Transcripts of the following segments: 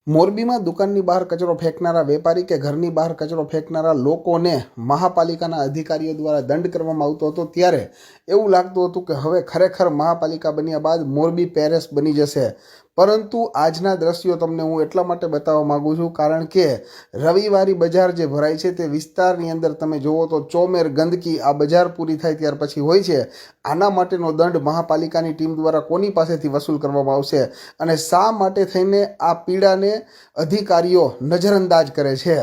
મોરબીમાં દુકાનની બહાર કચરો ફેંકનારા વેપારી કે ઘરની બહાર કચરો ફેંકનારા લોકોને મહાપાલિકાના અધિકારીઓ દ્વારા દંડ કરવામાં આવતો હતો ત્યારે એવું લાગતું હતું કે હવે ખરેખર મહાપાલિકા બન્યા બાદ મોરબી પેરિસ બની જશે, પરંતુ આજના દ્રશ્યો તમને હું એટલા માટે બતાવવા માગું છું કારણ કે રવિવારી બજાર જે ભરાય છે તે વિસ્તારની અંદર તમે જુઓ તો ચોમેર ગંદકી આ બજાર પૂરી થાય ત્યાર પછી હોય છે। આના માટેનો દંડ મહાપાલિકાની ટીમ દ્વારા કોની પાસેથી વસૂલ કરવામાં આવશે અને શા માટે થઈને આ પીડાને અધિકારીઓ નજરઅંદાજ કરે છે?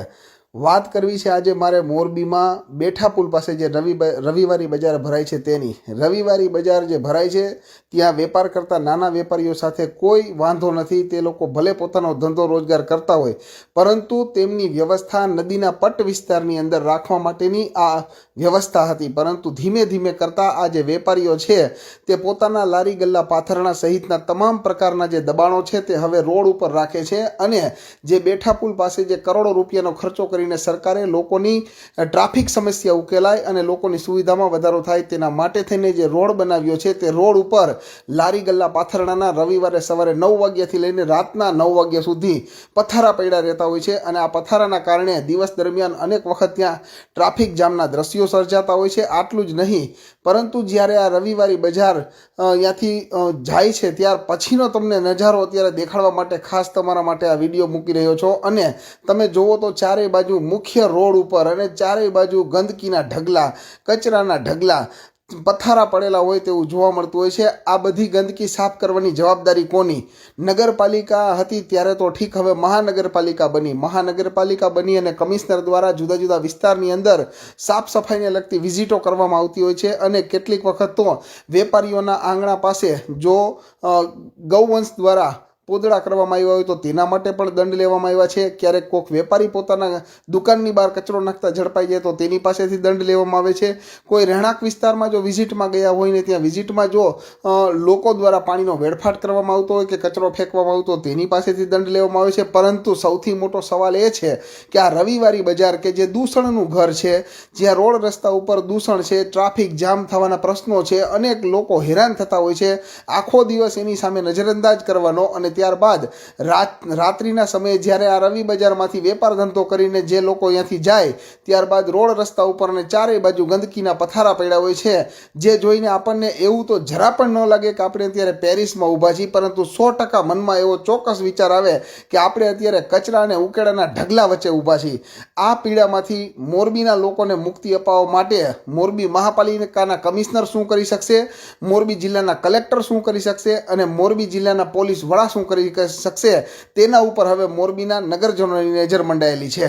વાત કરવી છે આજે મારે મોરબીમાં બેઠા પુલ પાસે જે રવિવારી બજાર ભરાય છે તેની। રવિવારી બજાર જે ભરાય છે ત્યાં વેપાર કરતા નાના વેપારીઓ સાથે કોઈ વાંધો નથી, તે લોકો ભલે પોતાનો ધંધો રોજગાર કરતા હોય પરંતુ તેમની વ્યવસ્થા નદીના પટ વિસ્તારની અંદર રાખવા માટેની આ વ્યવસ્થા હતી, પરંતુ ધીમે ધીમે કરતા આ જે વેપારીઓ છે તે પોતાના લારી ગલ્લા પાથરણા સહિતના તમામ પ્રકારના જે દબાણો છે તે હવે રોડ ઉપર રાખે છે અને જે બેઠા પુલ પાસે જે કરોડો રૂપિયાનો ખર્ચો કરીને સરકારે લોકોની ટ્રાફિક સમસ્યા ઉકેલાય અને લોકોની સુવિધામાં વધારો થાય તેના માટે થઈને જે રોડ બનાવ્યો છે તે રોડ ઉપર લારી ગલ્લા પાથરણાના રવિવારે સવારે 9 વાગ્યાથી લઈને રાતના 9 વાગ્યા સુધી પથારા પડ્યા રહેતા હોય છે અને આ પથારાના કારણે દિવસ દરમિયાન અનેક વખત ત્યાં ટ્રાફિક જામના દ્રશ્યો સર્જાતા હોય છે। આટલું જ નહીં પરંતુ જ્યારે આ રવિવારી બજાર ત્યાંથી જાય છે ત્યાર પછીનો તમને નજારો અત્યારે દેખાડવા માટે ખાસ તમારા માટે આ વિડીયો મૂકી રહ્યો છો અને તમે જુઓ તો ચારેય બાજુ મુખ્ય રોડ ઉપર અને ચારેય બાજુ ગંદકીના ઢગલા, કચરાના ઢગલા, પથારા પડેલા હોય તેવું જોવા મળતું હોય છે। આ બધી ગંદકી સાફ કરવાની જવાબદારી કોની? નગરપાલિકા હતી ત્યારે તો ઠીક, હવે મહાનગરપાલિકા બની। મહાનગરપાલિકા બની અને કમિશનર દ્વારા જુદા જુદા વિસ્તારની અંદર સાફ સફાઈને લગતી વિઝિટો કરવામાં આવતી હોય છે અને કેટલીક વખત તો વેપારીઓના આંગણા પાસે જો ગૌવંશ દ્વારા પોદળા કરવામાં આવ્યા હોય તો તેના માટે પણ દંડ લેવામાં આવ્યા છે। ક્યારેક કોઈક વેપારી પોતાના દુકાનની બહાર કચરો નાખતા ઝડપાઈ જાય તો તેની પાસેથી દંડ લેવામાં આવે છે। કોઈ રહેણાંક વિસ્તારમાં જો વિઝિટમાં ગયા હોય ને ત્યાં વિઝિટમાં જો લોકો દ્વારા પાણીનો વેડફાટ કરવામાં આવતો હોય કે કચરો ફેંકવામાં આવતો તેની પાસેથી દંડ લેવામાં આવે છે। પરંતુ સૌથી મોટો સવાલ એ છે કે આ રવિવારી બજાર કે જે દૂષણનું ઘર છે, જ્યાં રોડ રસ્તા ઉપર દૂષણ છે, ટ્રાફિક જામ થવાના પ્રશ્નો છે, અનેક લોકો હેરાન થતા હોય છે, આખો દિવસ એની સામે નજરઅંદાજ કરવાનો અને ત્યારબાદ રાત્રિના સમયે જ્યારે આ રવિ બજારમાંથી વેપાર ધંધો કરીને જે લોકો અહીંયાથી જાય ત્યારબાદ રોડ રસ્તા ઉપર અને ચારેય બાજુ ગંદકીના પથારા પડ્યા હોય છે, જે જોઈને આપણને એવું તો જરા પણ ન લાગે કે આપણે અત્યારે પેરિસમાં ઊભા છીએ, પરંતુ 100% મનમાં એવો ચોક્કસ વિચાર આવે કે આપણે અત્યારે કચરા અને ઉકેડાના ઢગલા વચ્ચે ઊભા છીએ। આ પીડામાંથી મોરબીના લોકોને મુક્તિ અપાવવા માટે મોરબી મહાપાલિકાના કમિશનર શું કરી શકશે, મોરબી જિલ્લાના કલેક્ટર શું કરી શકશે અને મોરબી જિલ્લાના પોલીસ વડા શું કરી શકશે તેના ઉપર હવે મોરબીના નગરજનોની નજર મંડાયેલી છે।